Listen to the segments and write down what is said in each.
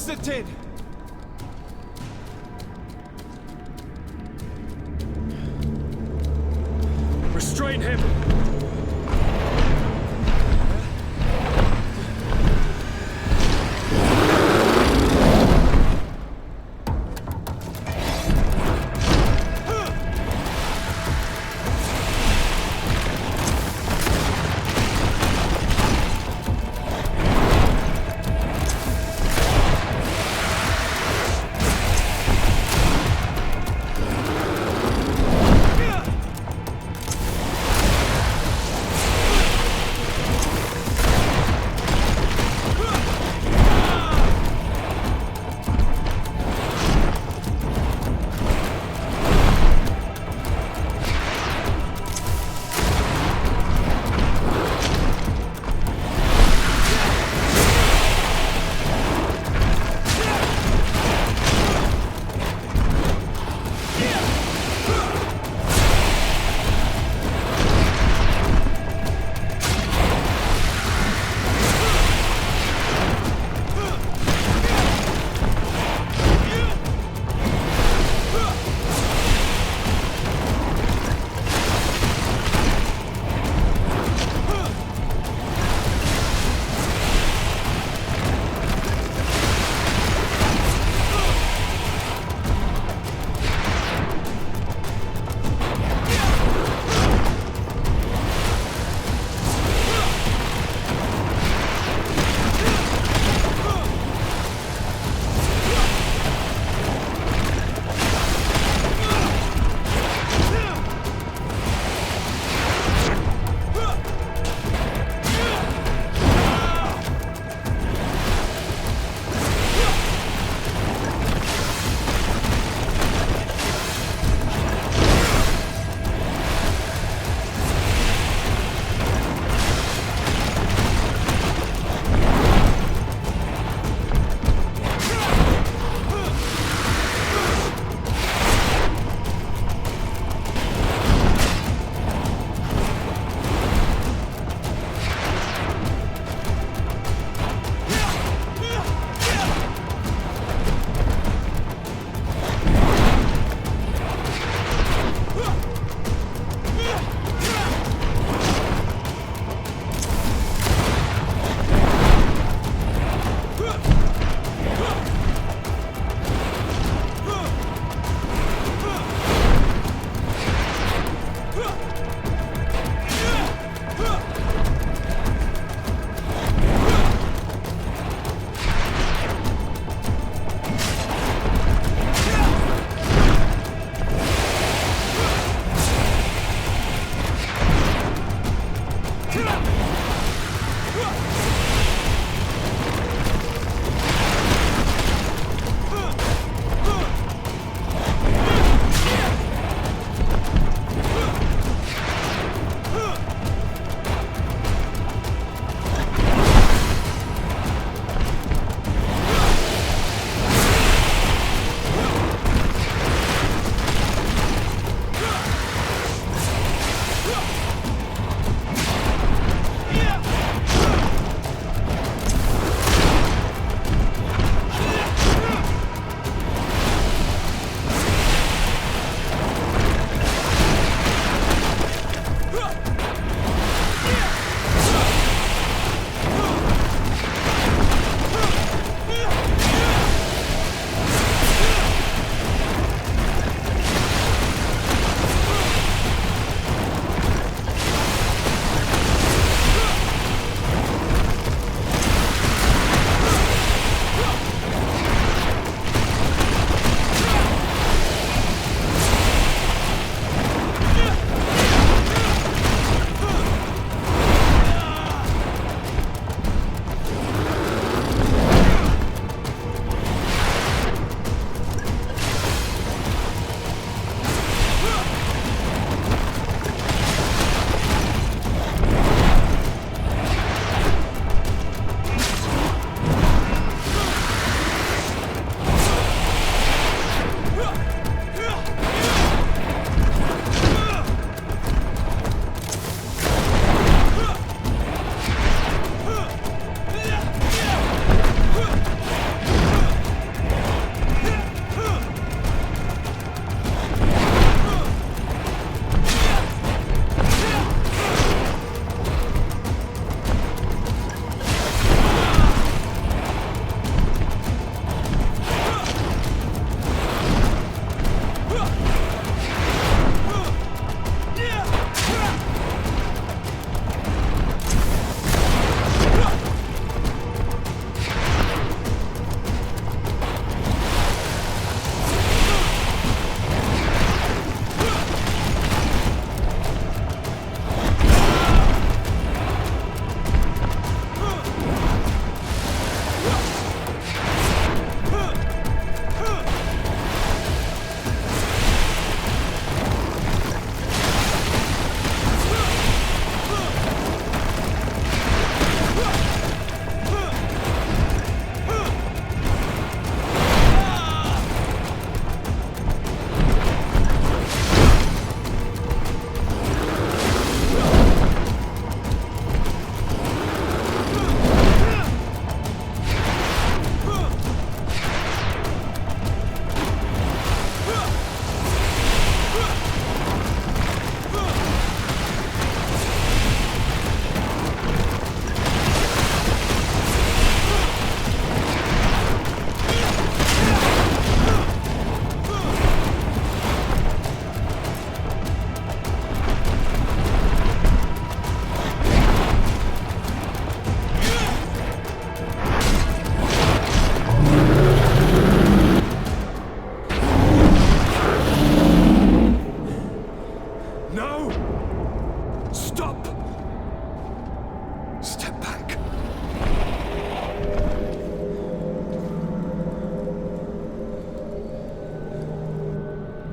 Constantin! Restrain him!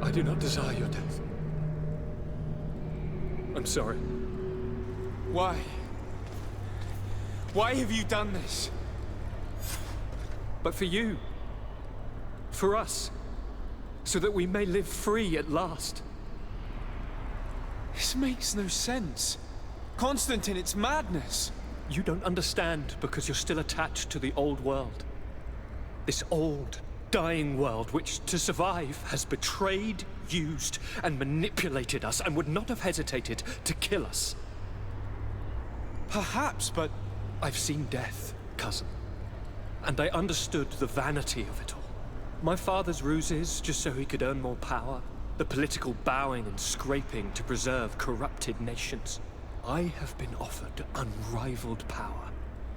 I do not desire your death. I'm sorry. Why? Why have you done this? But for you. For us. So that we may live free at last. This makes no sense. Constantin, it's madness. You don't understand because you're still attached to the old world. This old, dying world which, to survive, has betrayed, used, and manipulated us and would not have hesitated to kill us. Perhaps, but I've seen death, cousin. And I understood the vanity of it all. My father's ruses just so he could earn more power. The political bowing and scraping to preserve corrupted nations. I have been offered unrivaled power,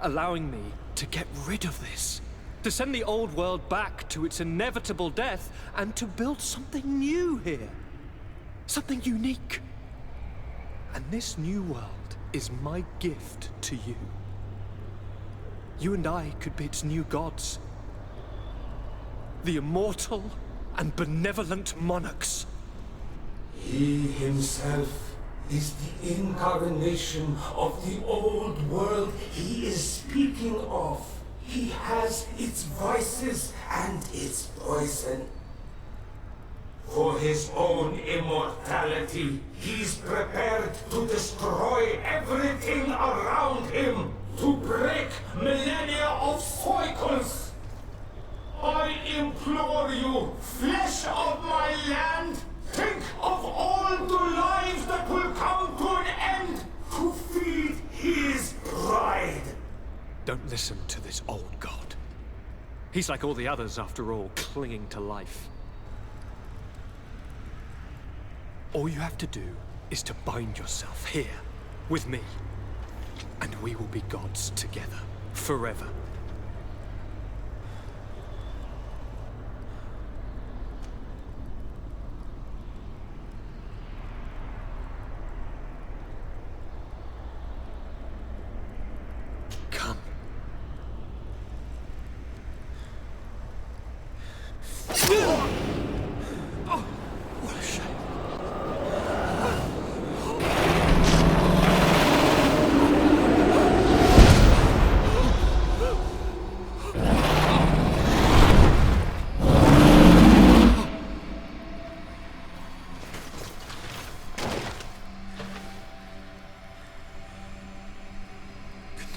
allowing me to get rid of this. To send the old world back to its inevitable death and to build something new here. Something unique. And this new world is my gift to you. You and I could be its new gods. The immortal and benevolent monarchs. He himself is the incarnation of the old world he is speaking of. He has its vices and its poison. For his own immortality, he's prepared to destroy everything around him, to break millennia of cycles. I implore you, flesh of my land, think of all the lives that will come to an end to feed his pride. Don't listen to this old god. He's like all the others, after all, clinging to life. All you have to do is to bind yourself here, with me. And we will be gods together, forever. Come. Oh, what a shame.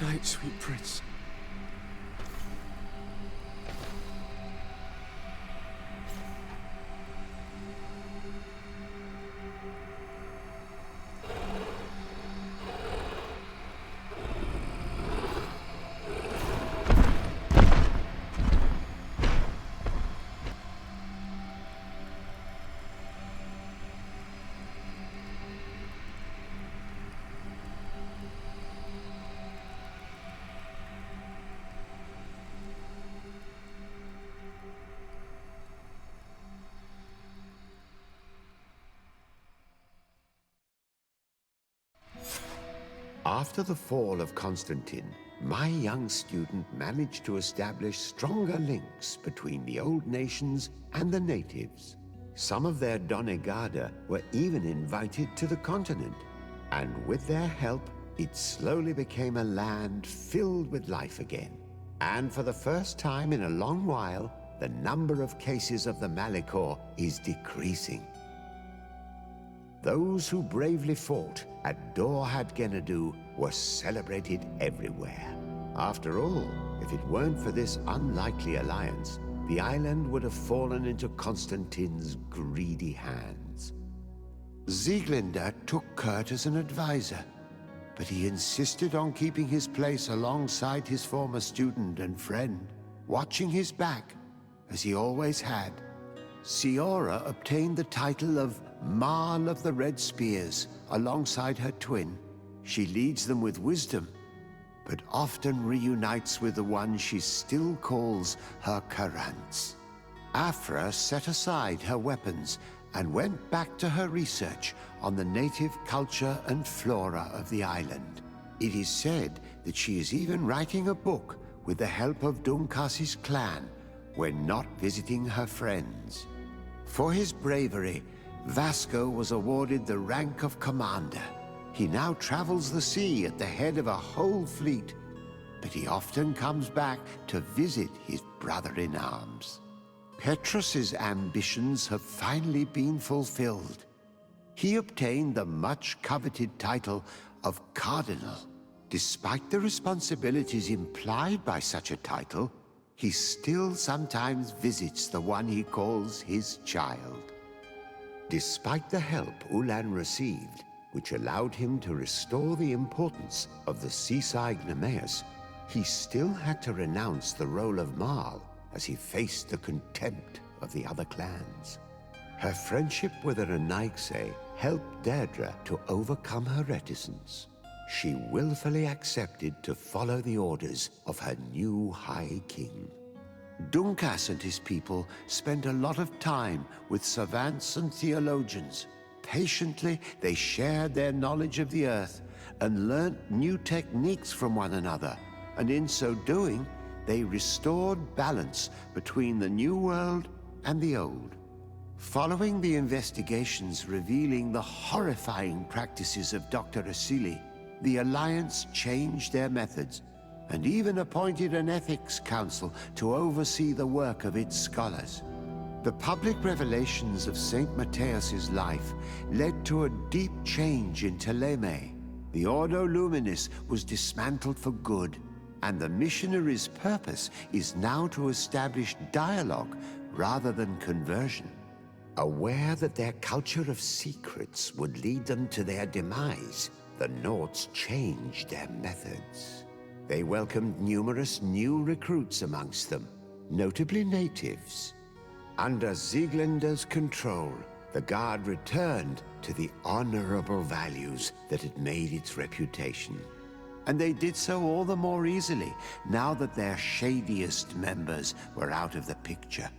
good night, sweet prince. After the fall of Constantin, my young student managed to establish stronger links between the old nations and the natives. Some of their donegada were even invited to the continent, and with their help, it slowly became a land filled with life again. And for the first time in a long while, the number of cases of the Malichor is decreasing. Those who bravely fought at Dorhad Genadu were celebrated everywhere. After all, if it weren't for this unlikely alliance, the island would have fallen into Constantin's greedy hands. Sieglinde took Kurt as an advisor, but he insisted on keeping his place alongside his former student and friend, watching his back, as he always had. Siora obtained the title of Marl of the Red Spears alongside her twin. She leads them with wisdom, but often reunites with the one she still calls her Karants. Afra set aside her weapons and went back to her research on the native culture and flora of the island. It is said that she is even writing a book with the help of Dumkasi's clan when not visiting her friends. For his bravery, Vasco was awarded the rank of commander. He now travels the sea at the head of a whole fleet, but he often comes back to visit his brother-in-arms. Petrus's ambitions have finally been fulfilled. He obtained the much-coveted title of Cardinal. Despite the responsibilities implied by such a title, he still sometimes visits the one he calls his child. Despite the help Ulan received, which allowed him to restore the importance of the seaside Nemeus, he still had to renounce the role of Mal as he faced the contempt of the other clans. Her friendship with Aranaikse helped Deirdre to overcome her reticence. She willfully accepted to follow the orders of her new High King. Dunkas and his people spent a lot of time with savants and theologians. Patiently, they shared their knowledge of the Earth and learnt new techniques from one another, and in so doing, they restored balance between the New World and the Old. Following the investigations revealing the horrifying practices of Dr. Asili, the Alliance changed their methods and even appointed an ethics council to oversee the work of its scholars. The public revelations of Saint Matthias's life led to a deep change in Teleme. The Ordo Luminis was dismantled for good, and the missionaries' purpose is now to establish dialogue rather than conversion. Aware that their culture of secrets would lead them to their demise, the Nords changed their methods. They welcomed numerous new recruits amongst them, notably natives. Under Sieglinder's control, the Guard returned to the honorable values that had made its reputation. And they did so all the more easily, now that their shadiest members were out of the picture.